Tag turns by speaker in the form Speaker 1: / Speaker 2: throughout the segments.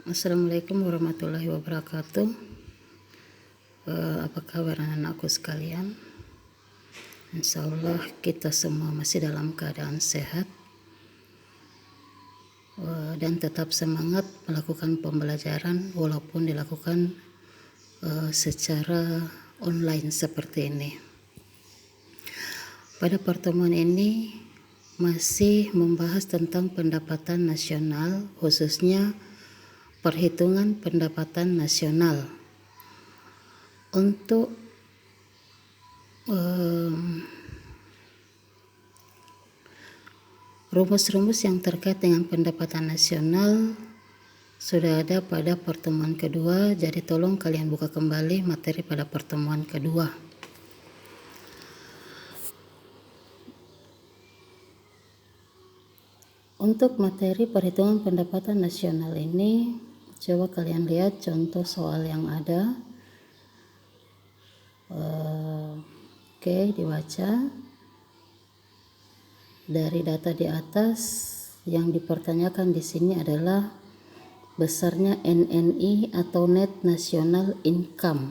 Speaker 1: Assalamualaikum warahmatullahi wabarakatuh. Apa kabar anak-anakku sekalian? Insya Allah kita semua masih dalam keadaan sehat dan tetap semangat melakukan pembelajaran walaupun dilakukan secara online seperti ini. Pada pertemuan ini masih membahas tentang pendapatan nasional, khususnya perhitungan pendapatan nasional. Untuk rumus-rumus yang terkait dengan pendapatan nasional sudah ada pada pertemuan kedua, jadi tolong kalian buka kembali materi pada pertemuan kedua. Untuk materi perhitungan pendapatan nasional ini, coba kalian lihat contoh soal yang ada. Oke, dibaca. Dari data di atas, yang dipertanyakan di sini adalah besarnya NNI atau Net National Income.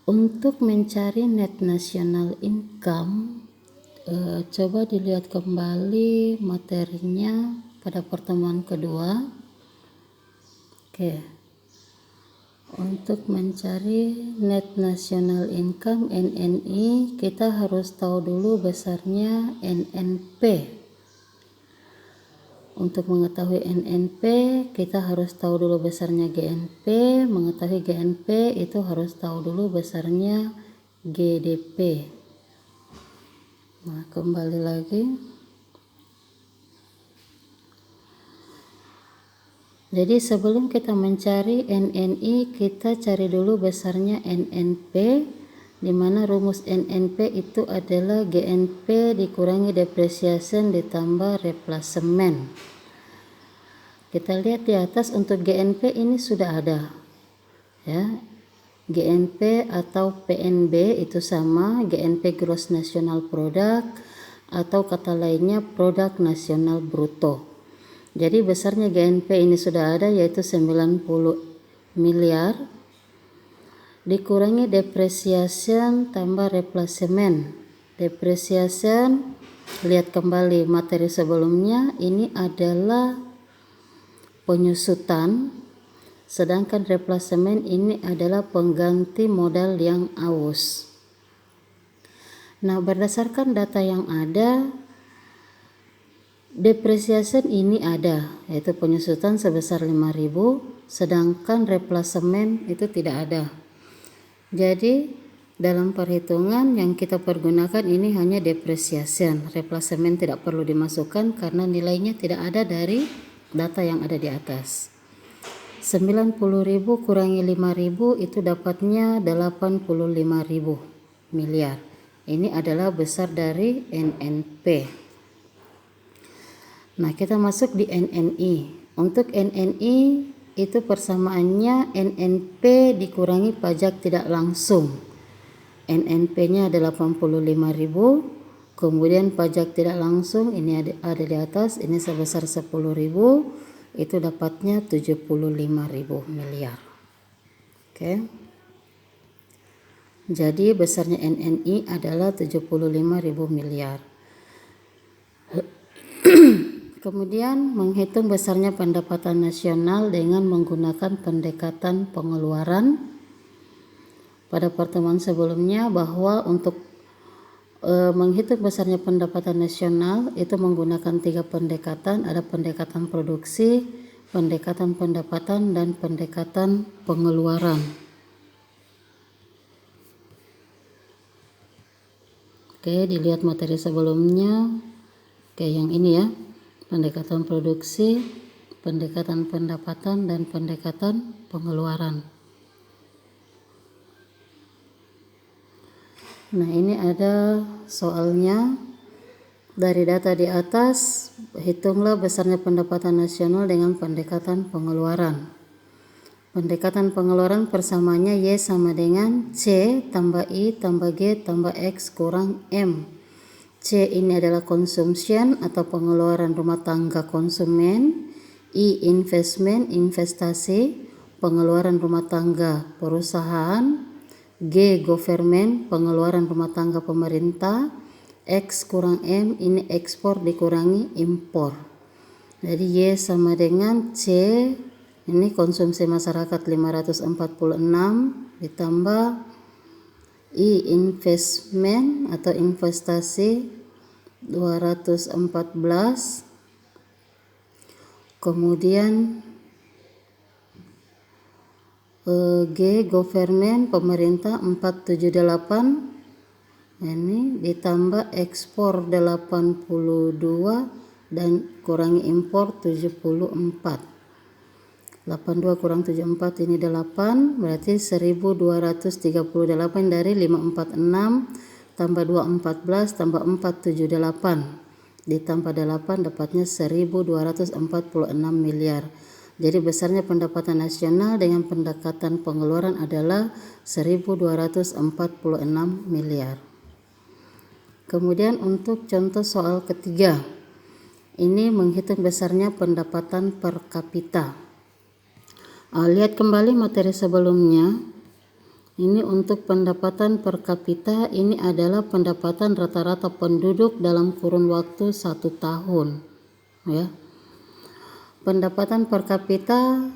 Speaker 1: Untuk mencari Net National Income, coba dilihat kembali materinya pada pertemuan kedua. Oke. Untuk mencari Net National Income NNI, kita harus tahu dulu besarnya NNP. Untuk mengetahui NNP, kita harus tahu dulu besarnya GNP. Mengetahui GNP itu harus tahu dulu besarnya GDP. Nah, kembali lagi. Jadi sebelum kita mencari NNI, kita cari dulu besarnya NNP, di mana rumus NNP itu adalah GNP dikurangi depreciation ditambah replacement. Kita lihat di atas untuk GNP ini sudah ada. Ya. GNP atau PNB itu sama, GNP Gross National Product atau kata lainnya Produk Nasional Bruto. Jadi besarnya GNP ini sudah ada, yaitu 90 miliar dikurangi depreciation tambah replacement. Depreciation, lihat kembali materi sebelumnya, ini adalah penyusutan. Sedangkan replacement ini adalah pengganti modal yang aus. Nah, berdasarkan data yang ada, depreciation ini ada, yaitu penyusutan sebesar 5.000, sedangkan replacement itu tidak ada. Jadi, dalam perhitungan yang kita pergunakan ini hanya depreciation. Replacement tidak perlu dimasukkan karena nilainya tidak ada dari data yang ada di atas. 90.000 kurangi 5.000 itu dapatnya 85.000 miliar. Ini adalah besar dari NNP. Nah, kita masuk di NNI. Untuk NNI itu persamaannya NNP dikurangi pajak tidak langsung. NNP-nya adalah 85.000, kemudian pajak tidak langsung ini ada di atas, ini sebesar 10.000. Itu dapatnya 75.000 miliar. Oke. Jadi besarnya NNI adalah 75.000 miliar. Kemudian menghitung besarnya pendapatan nasional dengan menggunakan pendekatan pengeluaran. Pada pertemuan sebelumnya bahwa untuk menghitung besarnya pendapatan nasional itu menggunakan 3 pendekatan, ada pendekatan produksi, pendekatan pendapatan, dan pendekatan pengeluaran. Oke, dilihat materi sebelumnya. Oke, yang ini ya, pendekatan produksi, pendekatan pendapatan, dan pendekatan pengeluaran. Nah, ini ada soalnya. Dari data di atas, hitunglah besarnya pendapatan nasional dengan pendekatan pengeluaran. Pendekatan pengeluaran persamaannya Y sama dengan C tambah I tambah G tambah X kurang M. C ini adalah consumption atau pengeluaran rumah tangga konsumen. I investment, investasi, pengeluaran rumah tangga perusahaan. G government, pengeluaran rumah tangga pemerintah. X kurang M, ini ekspor dikurangi impor. Jadi Y sama dengan C, ini konsumsi masyarakat 546 ditambah I investment atau investasi 214, kemudian G government pemerintah 478, ini ditambah ekspor 82 dan kurangi impor 74. 82 kurang 74 ini 8, berarti 1238 dari 546 tambah 214 tambah 478 ditambah 8 dapatnya 1246 miliar. Jadi besarnya pendapatan nasional dengan pendekatan pengeluaran adalah 1246 miliar. Kemudian untuk contoh soal ketiga, ini menghitung besarnya pendapatan per kapita. Lihat kembali materi sebelumnya. Ini untuk pendapatan per kapita, ini adalah pendapatan rata-rata penduduk dalam kurun waktu 1 tahun. Ya. Pendapatan per kapita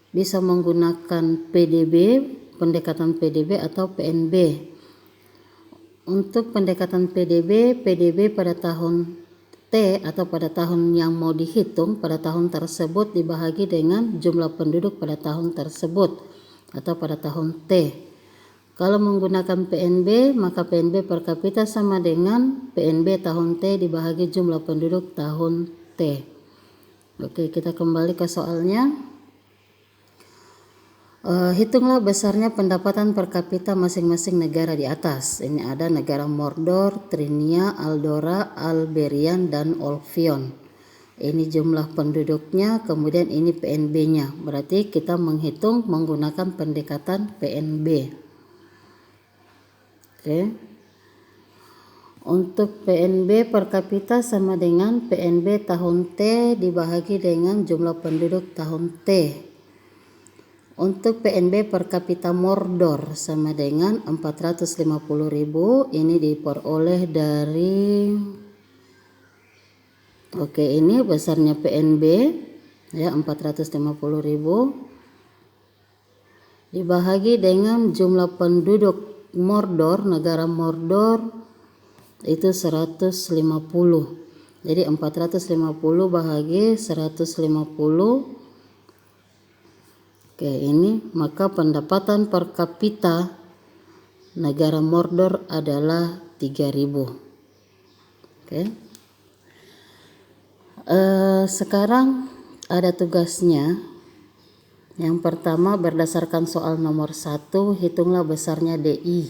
Speaker 1: bisa menggunakan PDB, pendekatan PDB atau PNB. Untuk pendekatan PDB pada tahun T atau pada tahun yang mau dihitung pada tahun tersebut dibahagi dengan jumlah penduduk pada tahun tersebut atau pada tahun T. Kalau menggunakan PNB, maka PNB per kapita sama dengan PNB tahun T dibahagi jumlah penduduk tahun T. Oke, kita kembali ke soalnya. Hitunglah besarnya pendapatan per kapita masing-masing negara di atas. Ini ada negara Mordor, Trinia, Aldora, Alberian, dan Olfion. Ini jumlah penduduknya, kemudian ini PNB-nya. Berarti kita menghitung menggunakan pendekatan PNB. Oke. Untuk PNB per kapita sama dengan PNB tahun T dibahagi dengan jumlah penduduk tahun T. Untuk PNB per kapita Mordor sama dengan 450.000, ini diperoleh dari ini besarnya PNB ya 450.000 dibahagi dengan jumlah penduduk Mordor, negara Mordor itu 150. Jadi 450 bahagi 150. Oke, ini maka pendapatan per kapita negara Mordor adalah 3.000. Oke. Sekarang ada tugasnya. Yang pertama berdasarkan soal nomor 1, hitunglah besarnya DI.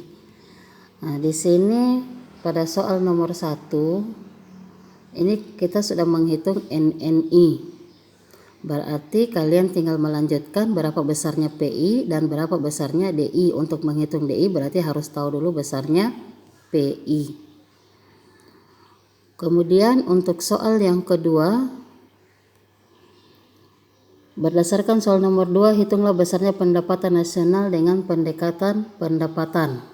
Speaker 1: Nah, di sini pada soal nomor 1 ini kita sudah menghitung NNI. Berarti kalian tinggal melanjutkan berapa besarnya PI dan berapa besarnya DI. Untuk menghitung DI berarti harus tahu dulu besarnya PI. Kemudian untuk soal yang kedua, berdasarkan soal nomor 2, hitunglah besarnya pendapatan nasional dengan pendekatan pendapatan.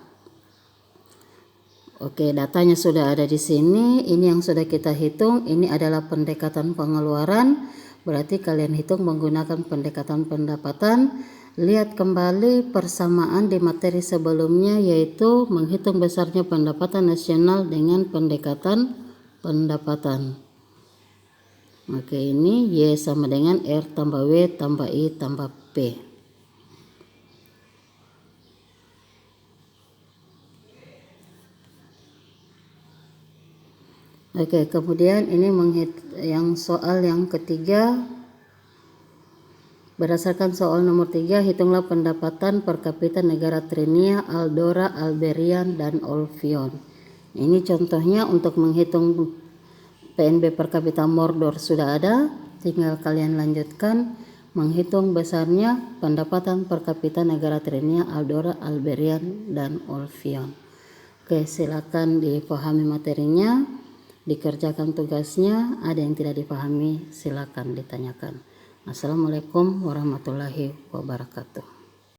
Speaker 1: Oke, datanya sudah ada di sini. Ini yang sudah kita hitung. Ini adalah pendekatan pengeluaran. Berarti kalian hitung menggunakan pendekatan pendapatan. Lihat kembali persamaan di materi sebelumnya, yaitu menghitung besarnya pendapatan nasional dengan pendekatan pendapatan. Oke, ini Y sama dengan R tambah W tambah I tambah P. Oke, kemudian ini yang soal yang ketiga. Berdasarkan soal nomor 3, hitunglah pendapatan per kapita negara Trinia, Aldora, Alberian, dan Olfion. Ini contohnya untuk menghitung PNB per kapita Mordor sudah ada. Tinggal kalian lanjutkan menghitung besarnya pendapatan per kapita negara Trinia, Aldora, Alberian, dan Olfion. Oke, silakan dipahami materinya, dikerjakan tugasnya. Ada yang tidak dipahami silakan ditanyakan. Assalamualaikum warahmatullahi wabarakatuh.